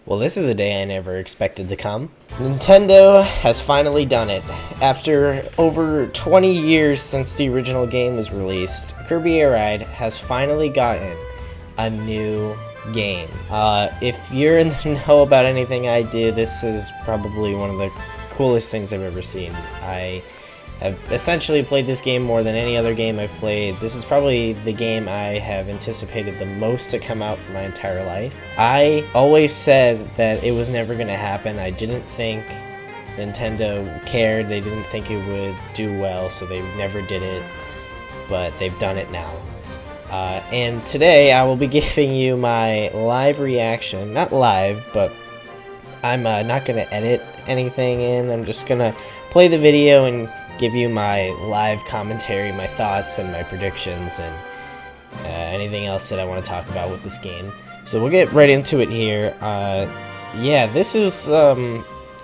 Well, this is a day I never expected to come. Nintendo has finally done it. After over 20 years since the original game was released, Kirby Air Ride has finally gotten a new game. If you're in the know about anything I do, this is probably one of the coolest things I've ever seen. I've essentially played this game more than any other game I've played. This is probably the game I have anticipated the most to come out for my entire life. I always said that it was never going to happen. I didn't think Nintendo cared. They didn't think it would do well, so they never did it. But they've done it now. And today I will be giving you my live reaction. Not live, but I'm not going to edit anything in. I'm just going to play the video and give you my live commentary, my thoughts, and my predictions, and anything else that I want to talk about with this game. So we'll get right into it here. Yeah, this is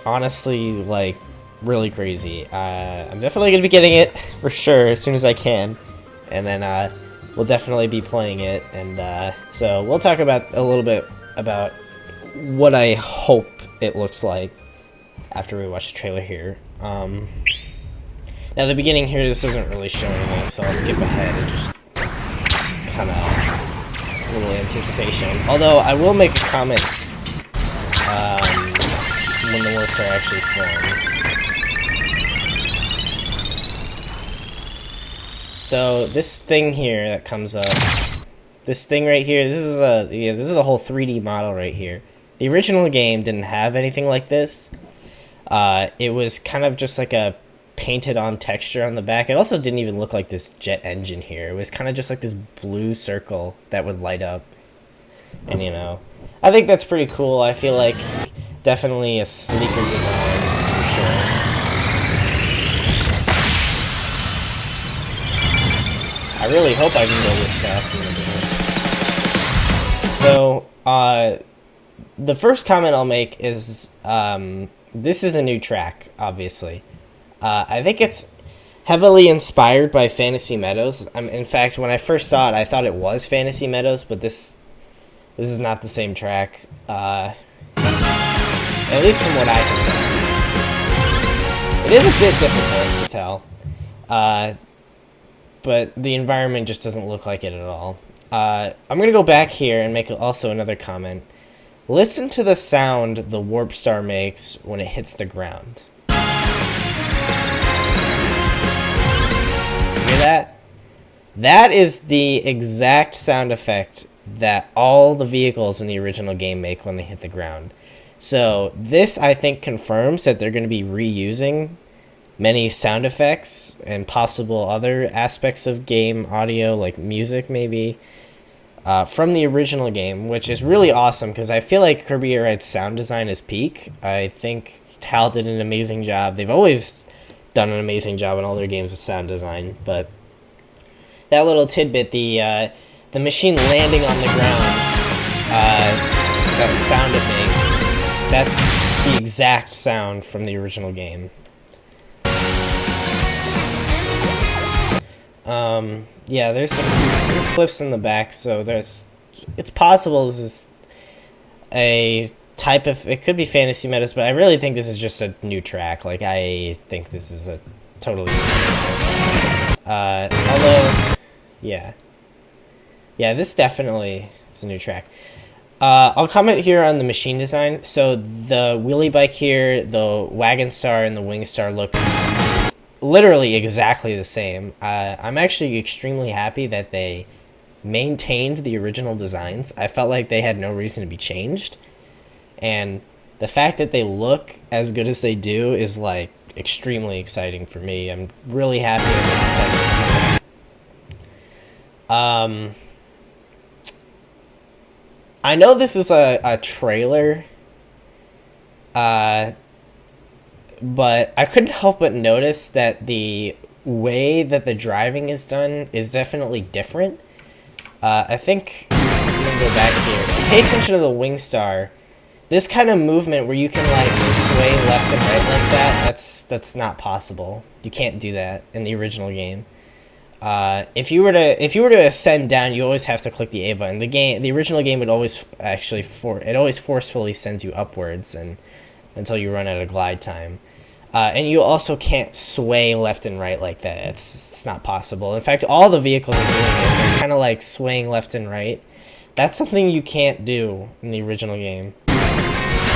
honestly like really crazy. I'm definitely going to be getting it for sure as soon as I can, and then we'll definitely be playing it. And so we'll talk about a little bit about what I hope it looks like after we watch the trailer here. Now, the beginning here, this doesn't really show anything, so I'll skip ahead and just kind of a little anticipation. Although, I will make a comment when the works are actually formed. So, this thing here that comes up, this thing right here, this is a whole 3D model right here. The original game didn't have anything like this. It was kind of just like a painted on texture on the back. It also didn't even look like this jet engine here. It was kind of just like this blue circle that would light up. And you know, I think that's pretty cool. I feel like definitely a sleeker design for sure. I really hope I can go this fast in the game. So, the first comment I'll make is, this is a new track, obviously. I think it's heavily inspired by Fantasy Meadows. In fact, when I first saw it, I thought it was Fantasy Meadows, but this is not the same track. At least from what I can tell. It is a bit difficult to tell. But the environment just doesn't look like it at all. I'm going to go back here and make also another comment. Listen to the sound the Warp Star makes when it hits the ground. Hear that? That is the exact sound effect that all the vehicles in the original game make when they hit the ground. So this, I think, confirms that they're going to be reusing many sound effects and possible other aspects of game audio, like music maybe, from the original game, which is really awesome because I feel like Kirby Air Ride's sound design is peak. I think Hal did an amazing job. They've always done an amazing job in all their games with sound design, but that little tidbit, the machine landing on the ground, that sound it makes, that's the exact sound from the original game. Yeah, there's some cliffs in the back, so it's possible this is a type of, it could be Fantasy Meadows, but I really think this is just a new track. Like, I think this is a totally new track. Although, yeah, this definitely is a new track. I'll comment here on the machine design. So the wheelie bike here, the wagon star, and the wing star look literally exactly the same. I'm actually extremely happy that they maintained the original designs. I felt like they had no reason to be changed. And the fact that they look as good as they do is, like, extremely exciting for me. I'm really happy with this. I know this is a trailer, but I couldn't help but notice that the way that the driving is done is definitely different. I think, I'm going to go back here. If you pay attention to the wing star, this kind of movement where you can like sway left and right like that, that's not possible. You can't do that in the original game. If you were to ascend down, you always have to click the A button. The original game would always actually always forcefully sends you upwards and until you run out of glide time. And you also can't sway left and right like that. It's not possible. In fact, all the vehicles are doing it. They're kind of like swaying left and right. That's something you can't do in the original game.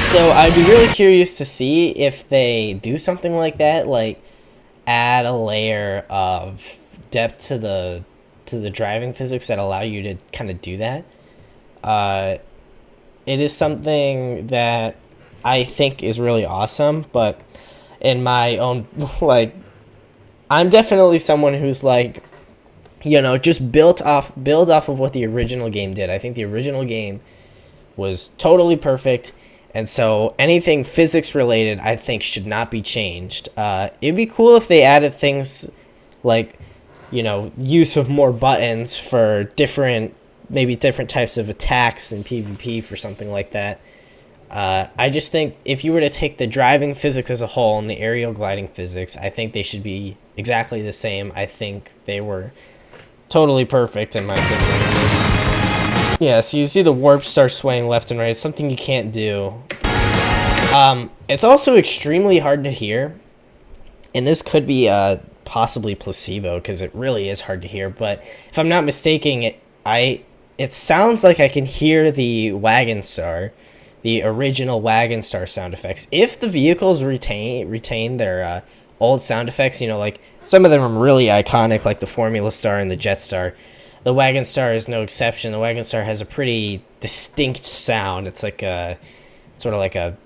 So I'd be really curious to see if they do something like that, like add a layer of depth to the driving physics that allow you to kind of do that. It is something that I think is really awesome, but in my own, like, I'm definitely someone who's like, just build off of what the original game did. I think the original game was totally perfect, and so anything physics related I think should not be changed. It'd be cool if they added things like, use of more buttons for maybe different types of attacks in PvP for something like that. I just think if you were to take the driving physics as a whole and the aerial gliding physics, I think they should be exactly the same. I think they were totally perfect in my opinion. Yeah, so you see the warp start swaying left and right. It's something you can't do. It's also extremely hard to hear, and this could be possibly placebo because it really is hard to hear. But if I'm not mistaken, it sounds like I can hear the wagon star. The original wagon star sound effects. If the vehicles retain their old sound effects, like some of them are really iconic, like the Formula Star and the Jet Star. The wagon star is no exception. The wagon star has a pretty distinct sound. It's like sort of like a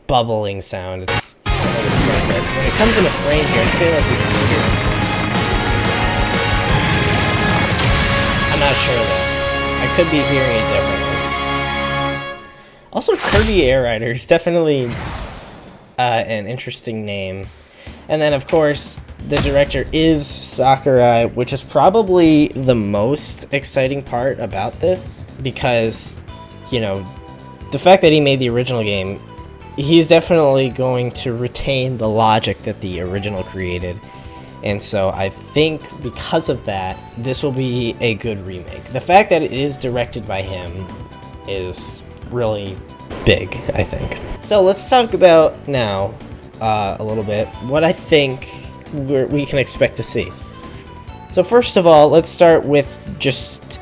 bubbling sound. It's pretty good. When it comes into frame here, I feel like we can hear it. I'm not sure though. I could be hearing it differently. Also, Kirby Air Riders, definitely an interesting name. And then, of course, the director is Sakurai, which is probably the most exciting part about this. Because, the fact that he made the original game, he's definitely going to retain the logic that the original created. And so I think because of that, this will be a good remake. The fact that it is directed by him is really big, I think. So let's talk about now a little bit what I think we can expect to see. So first of all, let's start with just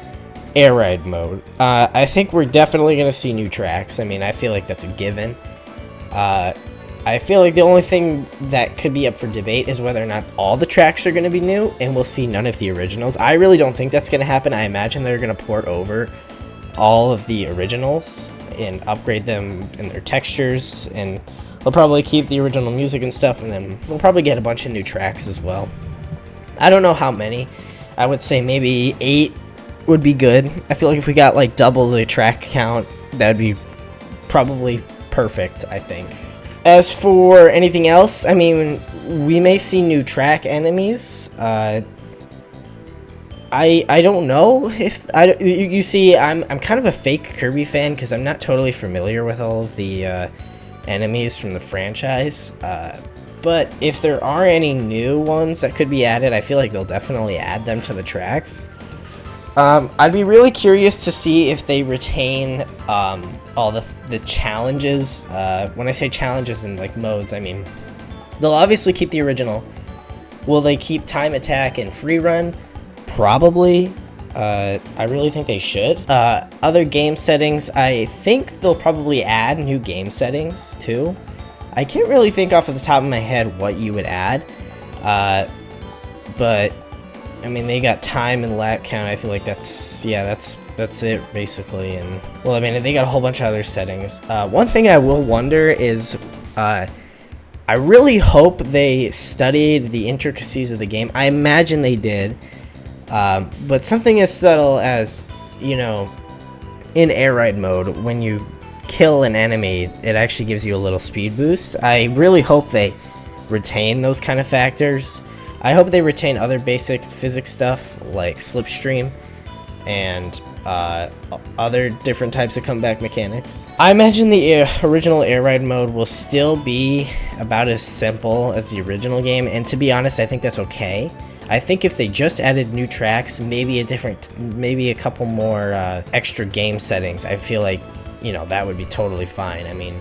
air ride mode. I think we're definitely going to see new tracks. I mean, I feel like that's a given. I feel like the only thing that could be up for debate is whether or not all the tracks are going to be new and we'll see none of the originals. I really don't think that's going to happen. I imagine they're going to port over all of the originals and upgrade them in their textures, and they'll probably keep the original music and stuff, and then we'll probably get a bunch of new tracks as well. I don't know how many. I would say maybe 8 would be good. I feel like if we got like double the track count, that would be probably perfect, I think. As for anything else, I mean, we may see new track enemies. I don't know if you see I'm kind of a fake Kirby fan because I'm not totally familiar with all of the enemies from the franchise. But if there are any new ones that could be added, I feel like they'll definitely add them to the tracks. I'd be really curious to see if they retain all the challenges. When I say challenges in like modes, I mean they'll obviously keep the original. Will they keep time attack and free run? Probably. I really think they should. Other game settings, I think they'll probably add new game settings too. I can't really think off of the top of my head what you would add, but I mean they got time and lap count. I feel like that's it basically. And well, I mean they got a whole bunch of other settings. One thing I will wonder is I really hope they studied the intricacies of the game. I imagine they did. But something as subtle as, in air ride mode, when you kill an enemy, it actually gives you a little speed boost. I really hope they retain those kind of factors. I hope they retain other basic physics stuff like slipstream and other different types of comeback mechanics. I imagine the original air ride mode will still be about as simple as the original game, and to be honest, I think that's okay. I think if they just added new tracks, maybe a couple more extra game settings, I feel like, you know, that would be totally fine. I mean,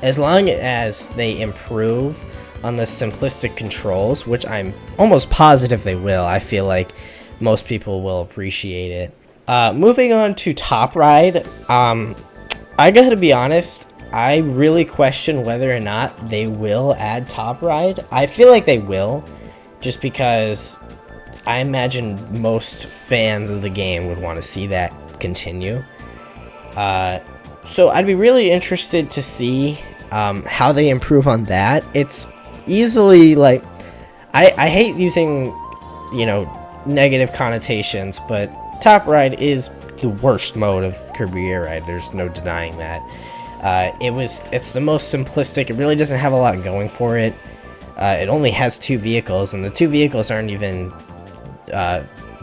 as long as they improve on the simplistic controls, which I'm almost positive they will, I feel like most people will appreciate it. Moving on to Top Ride, I gotta be honest, I really question whether or not they will add Top Ride. I feel like they will, just because I imagine most fans of the game would want to see that continue. So I'd be really interested to see how they improve on that. It's easily, like, I hate using, you know, negative connotations, but Top Ride is the worst mode of Kirby Air Ride. There's no denying that. It's the most simplistic. It really doesn't have a lot going for it. It only has 2 vehicles, and the 2 vehicles aren't even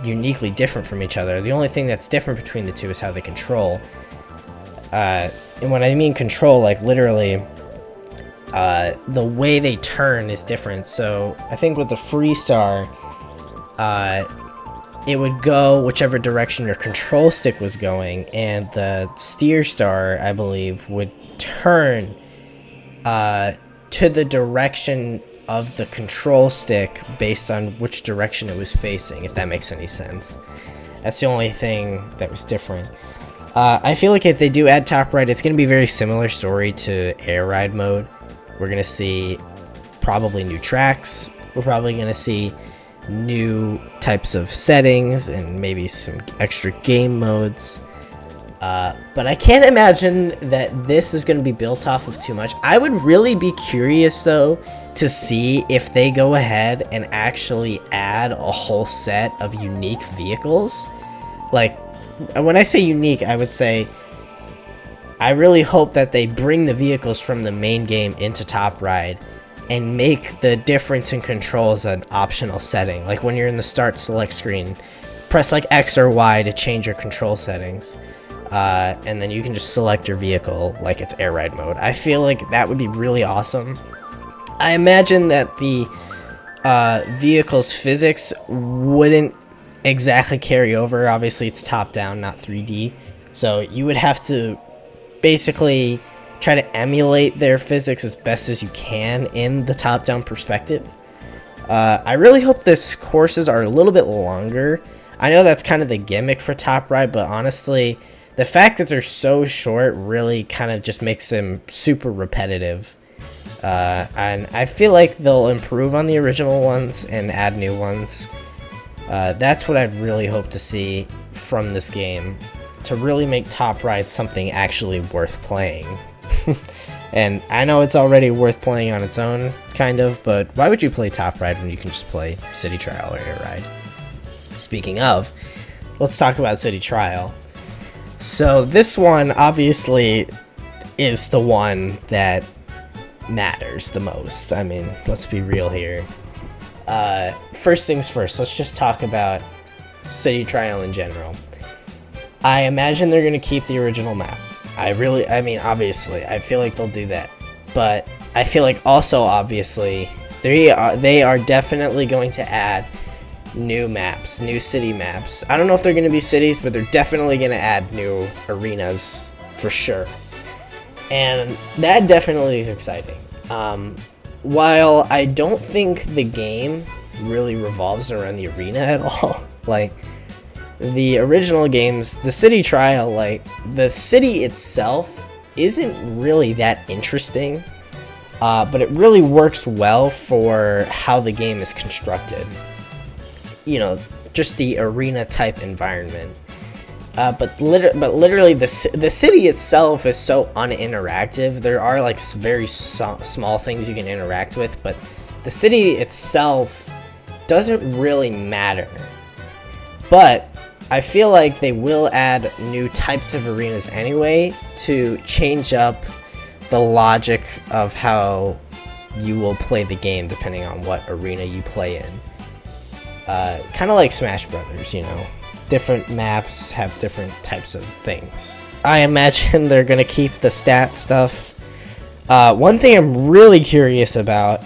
uniquely different from each other. The only thing that's different between the 2 is how they control. And when I mean control, like, literally, the way they turn is different. So I think with the Freestar, it would go whichever direction your control stick was going, and the Steer Star, I believe, would turn to the direction of the control stick based on which direction it was facing, if that makes any sense. That's the only thing that was different. I feel like if they do add Top Ride, it's going to be a very similar story to Air Ride mode. We're going to see probably new tracks. We're probably going to see new types of settings and maybe some extra game modes. But I can't imagine that this is going to be built off of too much. I would really be curious, though, to see if they go ahead and actually add a whole set of unique vehicles. Like, when I say unique, I would say I really hope that they bring the vehicles from the main game into Top Ride and make the difference in controls an optional setting. Like when you're in the start select screen, press like X or Y to change your control settings. And then you can just select your vehicle like it's Air Ride mode. I feel like that would be really awesome. I imagine that the vehicle's physics wouldn't exactly carry over. Obviously, it's top-down, not 3D. So you would have to basically try to emulate their physics as best as you can in the top-down perspective. I really hope this courses are a little bit longer. I know that's kind of the gimmick for Top Ride, but honestly, the fact that they're so short really kind of just makes them super repetitive. And I feel like they'll improve on the original ones and add new ones. That's what I'd really hope to see from this game, to really make Top Ride something actually worth playing. And I know it's already worth playing on its own, kind of, but why would you play Top Ride when you can just play City Trial or Air Ride? Speaking of, let's talk about City Trial. So this one obviously is the one that matters the most. I mean, let's be real here. First things first, let's just talk about City Trial in general. I imagine they're going to keep the original map. Obviously, I feel like they'll do that. But I feel like also, obviously, they are definitely going to add new maps, new city maps. I don't know if they're going to be cities, but they're definitely going to add new arenas for sure. And that definitely is exciting. While I don't think the game really revolves around the arena at all, like the original games, the City Trial, like the city itself isn't really that interesting, but it really works well for how the game is constructed. You know, just the arena type environment. But literally, the city itself is so uninteractive. There are like very small things you can interact with, but the city itself doesn't really matter. But I feel like they will add new types of arenas anyway to change up the logic of how you will play the game depending on what arena you play in. Kind of like Smash Brothers, you know. Different maps have different types of things. I imagine they're going to keep the stat stuff. One thing I'm really curious about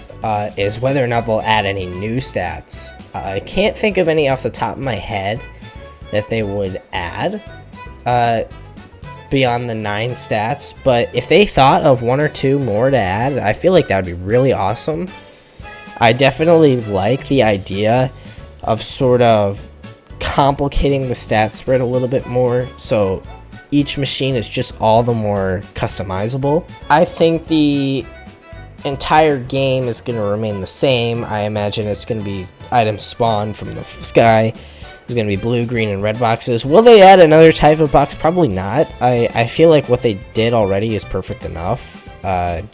is whether or not they'll add any new stats. I can't think of any off the top of my head that they would add beyond the 9 stats, but if they thought of 1 or 2 more to add, I feel like that would be really awesome. I definitely like the idea of sort of complicating the stat spread a little bit more, so each machine is just all the more customizable. I think the entire game is going to remain the same. I imagine it's going to be items spawned from the sky. There's going to be blue, green, and red boxes. Will they add another type of box? Probably not. I feel like what they did already is perfect enough.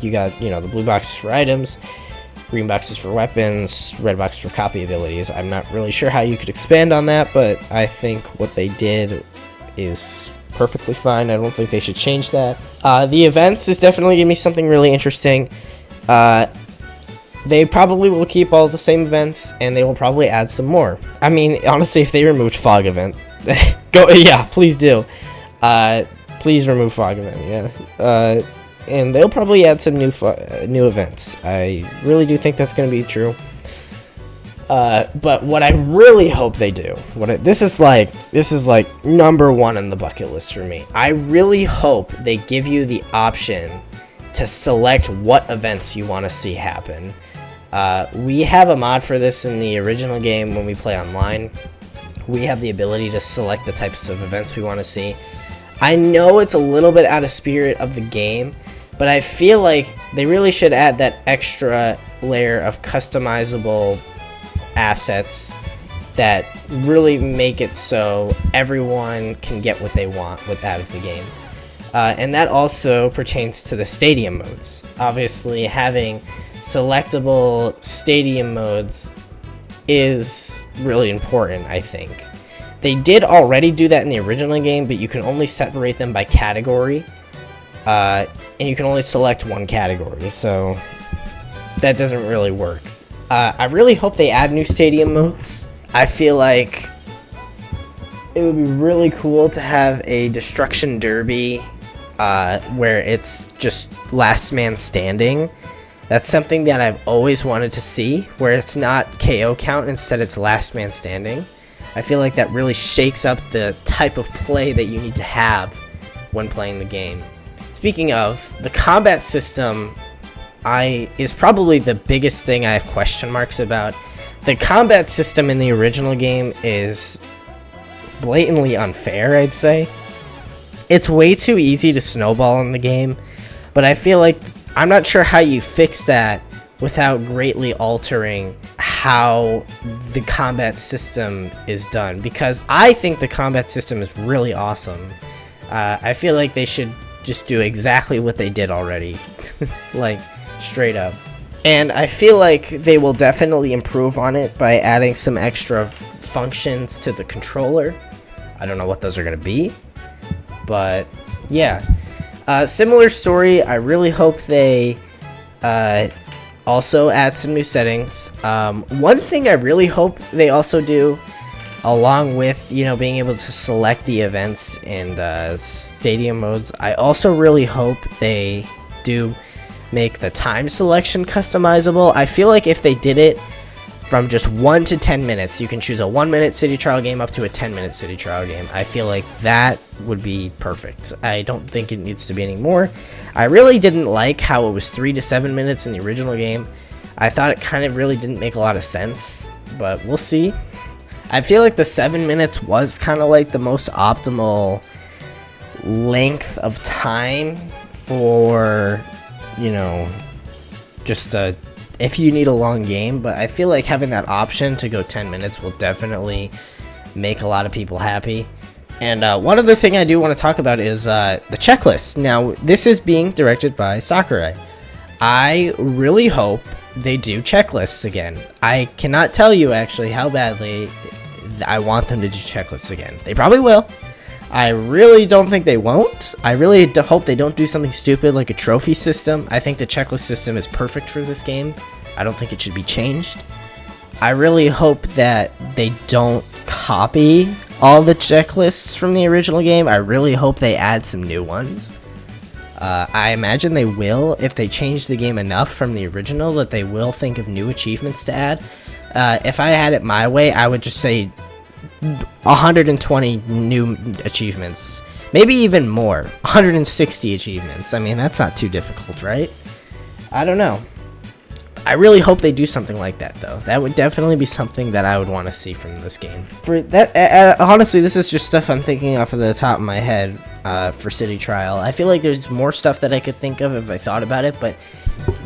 You got, the blue boxes for items, green boxes for weapons, red box for copy abilities. I'm not really sure how you could expand on that, but I think what they did is perfectly fine. I don't think they should change that. The events is definitely going to be something really interesting. They probably will keep all the same events, and they will probably add some more. I mean, honestly, if they removed Fog Event, please do. Please remove Fog Event, yeah. And they'll probably add some new events. I really do think that's going to be true. But what I really hope they do, this is like number 1 on the bucket list for me. I really hope they give you the option to select what events you want to see happen. We have a mod for this in the original game when we play online. We have the ability to select the types of events we want to see. I know it's a little bit out of spirit of the game, but I feel like they really should add that extra layer of customizable assets that really make it so everyone can get what they want out of the game. And that also pertains to the stadium modes. Obviously, having selectable stadium modes is really important, I think. They did already do that in the original game, but you can only separate them by category. And you can only select one category, so that doesn't really work. I really hope they add new stadium modes. I feel like it would be really cool to have a Destruction Derby where it's just last man standing. That's something that I've always wanted to see, where it's not KO count, instead it's last man standing. I feel like that really shakes up the type of play that you need to have when playing the game. Speaking of, the combat system is probably the biggest thing I have question marks about. The combat system in the original game is blatantly unfair, I'd say. It's way too easy to snowball in the game, but I feel like I'm not sure how you fix that without greatly altering how the combat system is done, because I think the combat system is really awesome. I feel like they should just do exactly what they did already, like straight up. And I feel like they will definitely improve on it by adding some extra functions to the controller. I don't know what those are going to be, but yeah. Similar story. I really hope they also add some new settings. One thing I really hope they also do, along with being able to select the events and stadium modes, I also really hope they do make the time selection customizable. I feel like if they did it from just 1 to 10 minutes, you can choose a 1-minute city trial game up to a 10-minute city trial game. I feel like that would be perfect. I don't think it needs to be any more. I really didn't like how it was 3 to 7 minutes in the original game. I thought it kind of really didn't make a lot of sense, but we'll see. I feel like the 7 minutes was kind of like the most optimal length of time for, just if you need a long game, but I feel like having that option to go 10 minutes will definitely make a lot of people happy. And one other thing I do want to talk about is the checklist. Now, this is being directed by Sakurai. I really hope they do checklists again. I cannot tell you actually how badly I want them to do checklists again. They probably will. I really don't think they won't. I really hope they don't do something stupid like a trophy system. I think the checklist system is perfect for this game. I don't think it should be changed. I really hope that they don't copy all the checklists from the original game. I really hope they add some new ones. I imagine they will, if they change the game enough from the original, that they will think of new achievements to add. If I had it my way, I would just say 120 new achievements. Maybe even more. 160 achievements. I mean, that's not too difficult, right? I don't know. I really hope they do something like that, though. That would definitely be something that I would want to see from this game. For that, honestly, this is just stuff I'm thinking off of the top of my head for City Trial. I feel like there's more stuff that I could think of if I thought about it, but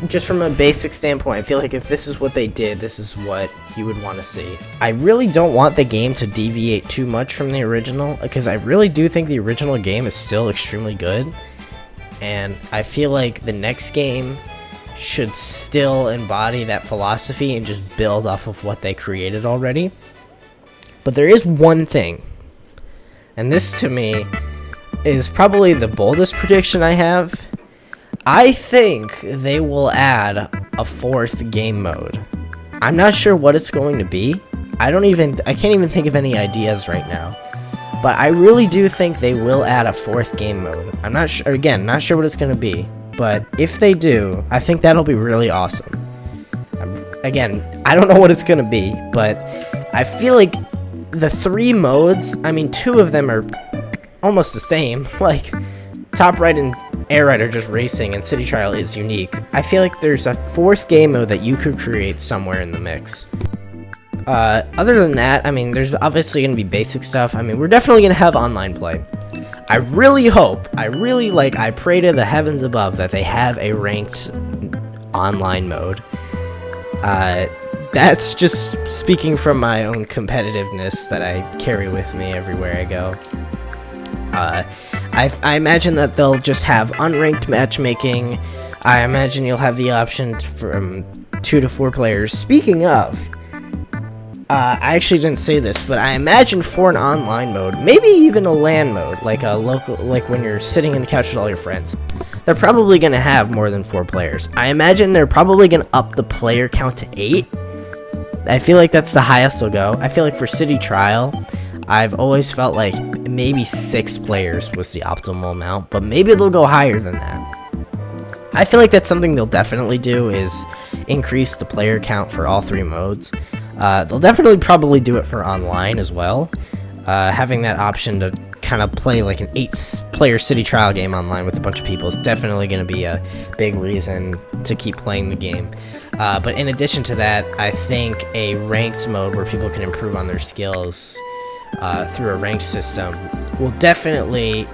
just from a basic standpoint, I feel like if this is what they did, this is what you would want to see. I really don't want the game to deviate too much from the original, because I really do think the original game is still extremely good, and I feel like the next game should still embody that philosophy and just build off of what they created already. But there is one thing, and this to me is probably the boldest prediction I have. I think they will add a 4th game mode. I'm not sure what it's going to be. I can't even think of any ideas right now. But I really do think they will add a 4th game mode. I'm not sure, again, not sure what it's going to be. But if they do, I think that'll be really awesome. Again, I don't know what it's going to be, but I feel like the 3 modes, I mean, 2 of them are almost the same. Like, Top Ride and Air Ride are just racing, and City Trial is unique. I feel like there's a 4th game mode that you could create somewhere in the mix. Other than that, I mean, there's obviously going to be basic stuff. I mean, we're definitely going to have online play. I really hope, I pray to the heavens above that they have a ranked online mode. That's just speaking from my own competitiveness that I carry with me everywhere I go. I imagine that they'll just have unranked matchmaking. I imagine you'll have the option from 2 to 4 players. Speaking of, I actually didn't say this, but I imagine for an online mode, maybe even a LAN mode, like a local, like when you're sitting in the couch with all your friends, they're probably going to have more than 4 players. I imagine they're probably going to up the player count to 8. I feel like that's the highest they'll go. I feel like for City Trial, I've always felt like maybe 6 players was the optimal amount, but maybe they'll go higher than that. I feel like that's something they'll definitely do, is increase the player count for all 3 modes. They'll definitely probably do it for online as well. Having that option to kind of play like an 8-player City Trial game online with a bunch of people is definitely going to be a big reason to keep playing the game. But in addition to that, I think a ranked mode where people can improve on their skills through a ranked system will definitely,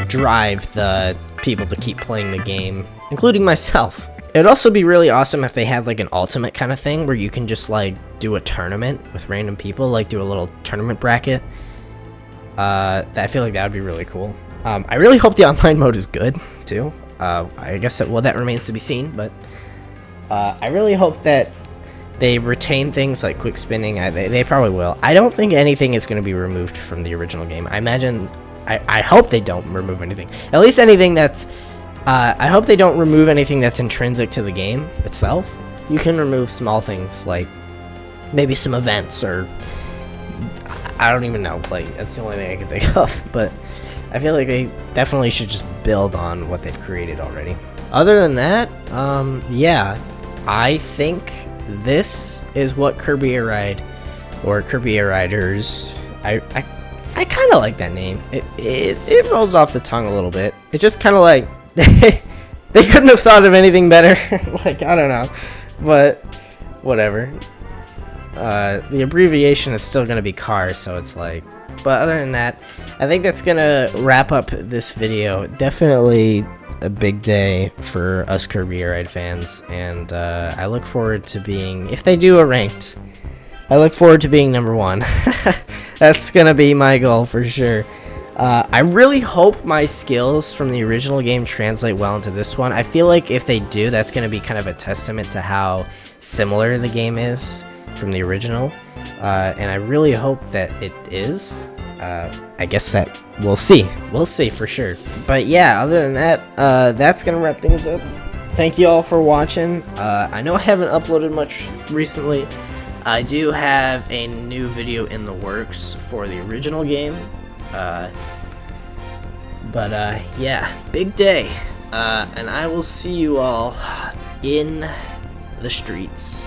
drive the people to keep playing the game, including myself. It'd also be really awesome if they had like an ultimate kind of thing where you can just like do a tournament with random people, like do a little tournament bracket. I feel like that would be really cool. I really hope the online mode is good too. I guess that remains to be seen, but I really hope that they retain things like quick spinning. They probably will. I don't think anything is going to be removed from the original game. I hope they don't remove anything. At least anything that's I hope they don't remove anything that's intrinsic to the game itself. You can remove small things like maybe some events, or I don't even know, like that's the only thing I can think of, but I feel like they definitely should just build on what they've created already. Other than that, yeah, I think this is what Kirby Air Ride, or Kirby Air Riders, I kind of like that name. It rolls off the tongue a little bit. It just kind of like they couldn't have thought of anything better. Like, I don't know, but whatever. The abbreviation is still gonna be CAR, so it's like, but other than that, I think that's gonna wrap up this video. Definitely a big day for us Kirby Air Ride fans, and I look forward to being, if they do a ranked, I look forward to being #1. That's gonna be my goal for sure. I really hope my skills from the original game translate well into this one. I feel like if they do, that's going to be kind of a testament to how similar the game is from the original. And I really hope that it is. I guess that we'll see. We'll see for sure. But yeah, other than that, that's going to wrap things up. Thank you all for watching. I know I haven't uploaded much recently. I do have a new video in the works for the original game. But yeah, big day. And I will see you all in the streets.